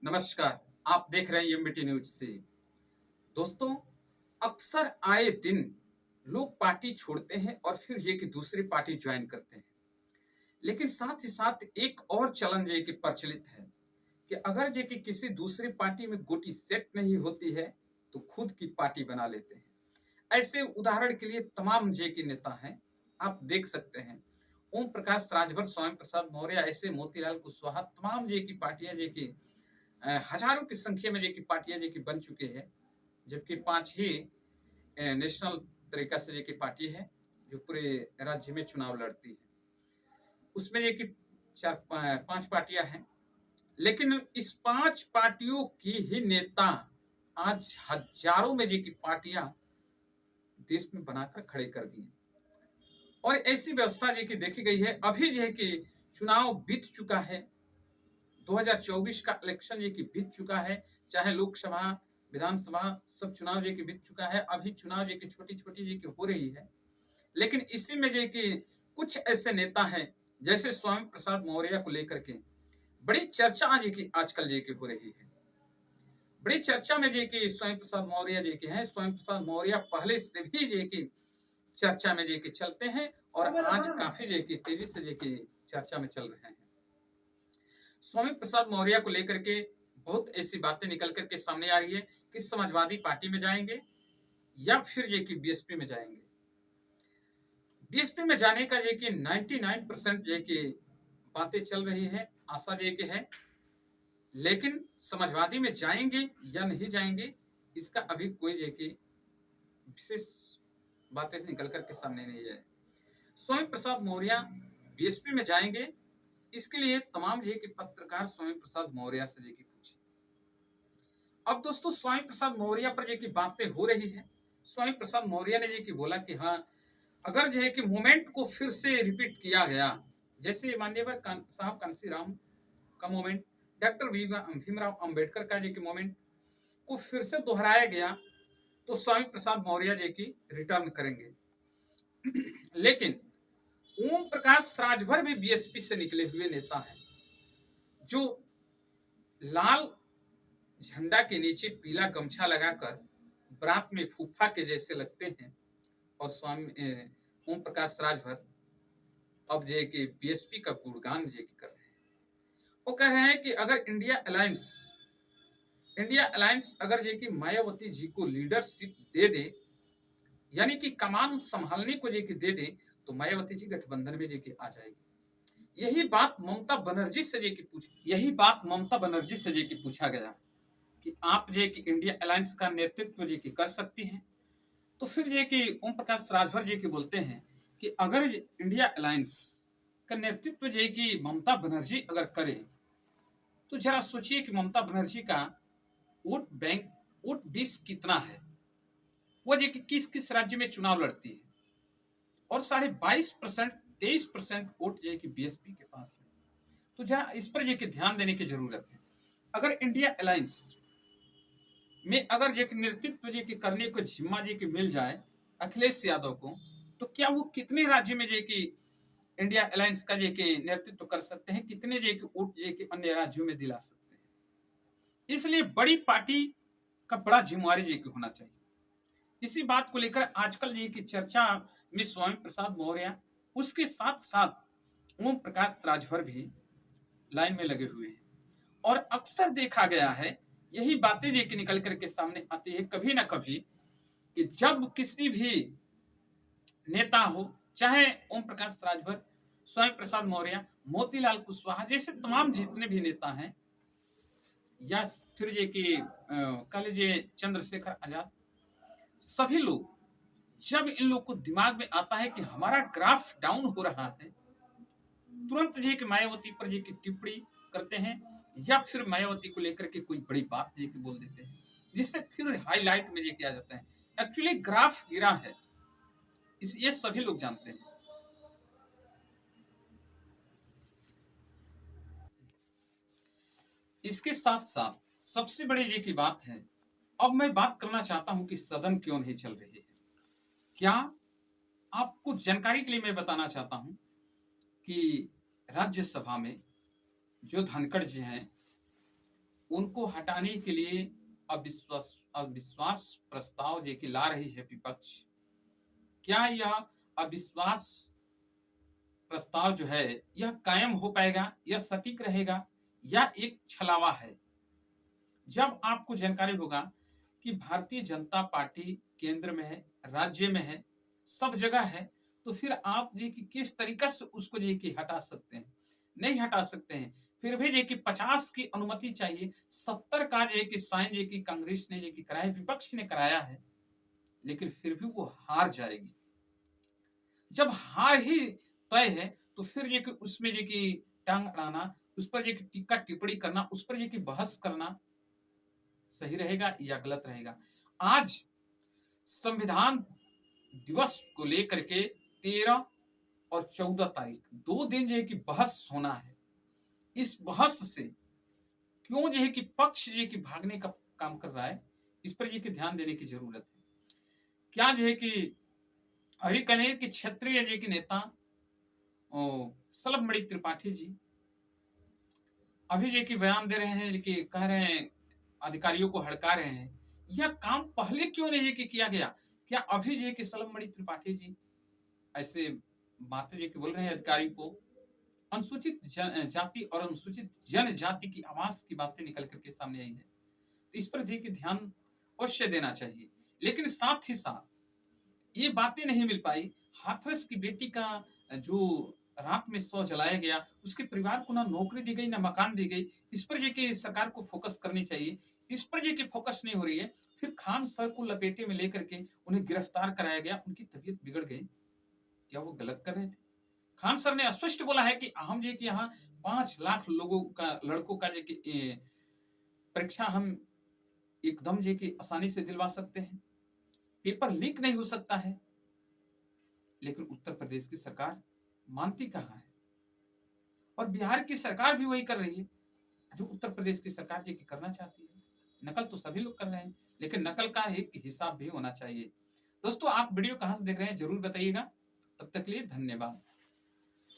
नमस्कार। आप देख रहे हैं एमबीटी न्यूज से। दोस्तों, अक्सर आए दिन लोग पार्टी छोड़ते हैं और फिर ये कि दूसरी पार्टी ज्वाइन करते हैं। लेकिन साथ ही साथ एक और चलन ये कि प्रचलित है कि अगर ये कि किसी दूसरी पार्टी में गोटी सेट नहीं होती है तो खुद की पार्टी बना लेते हैं। ऐसे उदाहरण के लिए तमाम जे के नेता हैं। आप देख सकते हैं ओम प्रकाश राजभर, स्वयं प्रसाद मौर्य, ऐसे मोतीलाल कुशवाहा, तमाम जे की पार्टियां जे की हजारों की संख्या में देखिए पार्टियां देखिए बन चुके हैं। जबकि 5 ही नेशनल तरीका से देखिए पार्टी है जो पूरे राज्य में चुनाव लड़ती है। उसमें देखिए 5 पार्टियां हैं, लेकिन इस 5 पार्टियों की ही नेता आज हजारों में देखिए पार्टियां देश में बनाकर खड़े कर दिए। और ऐसी व्यवस्था देखिए देखी गई है। अभी जो है कि चुनाव बीत चुका है, 2024 का इलेक्शन ये कि बीत चुका है। चाहे लोकसभा, विधानसभा, सब चुनाव ये कि बीत चुका है। अभी चुनाव ये कि छोटी-छोटी ये कि हो रही है। लेकिन इसी में ये कि कुछ ऐसे नेता हैं, जैसे स्वामी प्रसाद मौर्य को लेकर के बड़ी चर्चा आज की आजकल ये कि हो रही है। बड़ी चर्चा में ये कि स्वामी प्रसाद मौर्य ये कि हैं। स्वामी प्रसाद मौर्य पहले से भी ये कि चर्चा में ये कि चलते हैं और आज काफी ये कि तेजी से ये कि चर्चा में चल रहे हैं। स्वामी प्रसाद मौर्य को लेकर के बहुत ऐसी बातें निकल करके सामने आ रही है कि समाजवादी पार्टी में जाएंगे या फिर ये कि बीएसपी में जाएंगे। बीएसपी में जाने का ये कि 99% ये कि बातें चल रही है, आशा ये कि है। लेकिन समाजवादी में जाएंगे या नहीं जाएंगे, इसका अभी कोई ये कि विशेष बातें निकल करके सामने नहीं है। स्वामी प्रसाद मौर्य बीएसपी में जाएंगे, इसके लिए तमाम जे के पत्रकार स्वामी प्रसाद मौर्य से जे की पूछे। अब दोस्तों, स्वामी प्रसाद मौर्य पर जे की बातें हो रही है। स्वामी प्रसाद मौर्य ने जे की बोला कि हाँ, अगर जो है कि मूवमेंट को फिर से रिपीट किया गया, जैसे माननीय साहब कांशीराम का मूवमेंट, डॉक्टर भीमराव अंबेडकर का जे की मूवमेंट को फिर से दोहराया गया, तो स्वामी प्रसाद मौर्य जे की रिटर्न करेंगे। लेकिन ओम प्रकाश राजभर भी बीएसपी से निकले हुए नेता हैं, जो लाल झंडा के नीचे पीला गमछा लगाकर बरात में फूफा के जैसे लगते हैं। और स्वामी ओम प्रकाश राजभर अब जे के बीएसपी का गुणगान जे कर रहे हैं। वो कह रहे हैं कि अगर इंडिया अलायंस अगर जे की मायावती जी को लीडरशिप दे दे, यानी कि कमान संभालने को जे की दे दे, तो मायावती जी गठबंधन में जे की आ जाएगी। यही बात ममता बनर्जी से जे की पूछा गया कि आप जे की इंडिया अलायंस का नेतृत्व जे की कर सकती हैं। तो फिर जे की ओम प्रकाश राजभर जी की बोलते हैं कि अगर इंडिया अलायंस का नेतृत्व जे की ममता बनर्जी अगर करे, तो जरा सोचिए कि ममता बनर्जी का वोट बैंक, वोट बेस कितना है। वो जे कि किस किस राज्य में चुनाव लड़ती है, और 22.5%, 23% वोट जे की बीएसपी के पास है। तो जरा इस पर जे कि ध्यान देने की जरूरत है। अगर इंडिया अलायंस में अगर जे कि नेतृत्व जे कि करने को जिम्मा जे कि मिल जाए अखिलेश यादव को, तो क्या वो कितने राज्य में जे कि इंडिया अलायंस का जे कि नेतृत्व कर सकते हैं, कितने जे कि वोट जे कि अन्य राज्यों में दिला सकते हैं। इसलिए बड़ी पार्टी का बड़ा जिम्मेवारी जे कि होना चाहिए। इसी बात को लेकर आजकल ये की चर्चा में स्वामी प्रसाद मौर्य, उसके साथ साथ ओम प्रकाश राजभर भी लाइन में लगे हुए हैं। और अक्सर देखा गया है, यही बातें जे कि निकल करके सामने आती है कभी ना कभी, कि जब किसी भी नेता हो, चाहे ओम प्रकाश राजभर, स्वामी प्रसाद मौर्य, मोतीलाल कुशवाहा जैसे तमाम जितने भी नेता हैं, या फिर ये कि कह लीजिए चंद्रशेखर आजाद, सभी लोग जब इन लोग को दिमाग में आता है कि हमारा ग्राफ डाउन हो रहा है, तुरंत जी की मायावती पर जी की टिप्पणी करते हैं, या फिर मायावती को लेकर के कोई बड़ी बात जी की बोल देते हैं, जिससे फिर हाईलाइट में जी किया जाता है। एक्चुअली ग्राफ गिरा है, ये सभी लोग जानते हैं। इसके साथ साथ सबसे बड़ी ये की बात है, अब मैं बात करना चाहता हूं कि सदन क्यों नहीं चल रही है। क्या आपको जानकारी के लिए मैं बताना चाहता हूं कि राज्यसभा में जो धनखड़ जी हैं, उनको हटाने के लिए अविश्वास प्रस्ताव जे कि ला रही है विपक्ष। क्या यह अविश्वास प्रस्ताव जो है यह कायम हो पाएगा, यह सटीक रहेगा, या एक छलावा है? जब आपको जानकारी होगा कि भारतीय जनता पार्टी केंद्र में है, राज्य में है, सब जगह है, तो फिर आप जी की किस तरीके से उसको जी की हटा सकते हैं? नहीं हटा सकते हैं। फिर भी जी की 50 की अनुमति चाहिए, 70 का जी की साइन जी की कांग्रेस ने जी की कराया, विपक्ष ने कराया है, लेकिन फिर भी वो हार जाएगी। जब हार ही तय है तो फिर ये कि उसमें ये कि टांग अड़ाना, उस पर ये कि टीका टिप्पणी करना, उस पर ये कि बहस करना सही रहेगा या गलत रहेगा? आज संविधान दिवस को लेकर के 13 और 14 तारीख 2 दिन जो है कि बहस होना है। इस बहस से क्यों जो है कि पक्ष जो है कि भागने का काम कर रहा है, इस पर ये कि ध्यान देने की जरूरत है। क्या जो है कि अभी कहें कि क्षेत्रीय जो कि नेता सलभमणि त्रिपाठी जी अभी जो कि बयान दे रहे हैं कि कह रहे हैं अधिकारियों को हड़का रहे हैं। यह काम पहले क्यों नहीं कि किया गया? क्या अभी जो कि सलभमणि त्रिपाठी जी ऐसे बातें जो कि बोल रहे हैं अधिकारी को? अनुसूचित जाति और अनुसूचित जनजाति की आवाज की बातें निकल करके सामने आई है, तो इस पर जो कि ध्यान अवश्य देना चाहिए। लेकिन साथ ही साथ ये बातें नहीं मिल पाई। हाथरस की बेटी का जो रात में शव जलाया गया, उसके परिवार को ना नौकरी दी गई, ना मकान दी गई। इस पर जो कि सरकार को फोकस करनी चाहिए, इस पर जो कि फोकस नहीं हो रही है। फिर खान सर को लपेटे में लेकर के उन्हें गिरफ्तार कराया गया, उनकी तबीयत बिगड़ गई। क्या वो गलत कर रहे थे? खान सर ने स्पष्ट बोला है कि हम जो कि यहाँ 5 लाख लोगों का लड़कों का जो कि परीक्षा हम एकदम जो कि आसानी से दिलवा सकते हैं, पेपर लीक नहीं हो सकता है। लेकिन उत्तर प्रदेश की सरकार मानती कहाँ है? और बिहार की सरकार भी वही कर रही है जो उत्तर प्रदेश की सरकार जी की करना चाहती है। नकल तो सभी लोग कर रहे हैं, लेकिन नकल का एक हिसाब भी होना चाहिए। दोस्तों, आप वीडियो कहाँ से देख रहे हैं जरूर बताइएगा। तब तक के लिए धन्यवाद।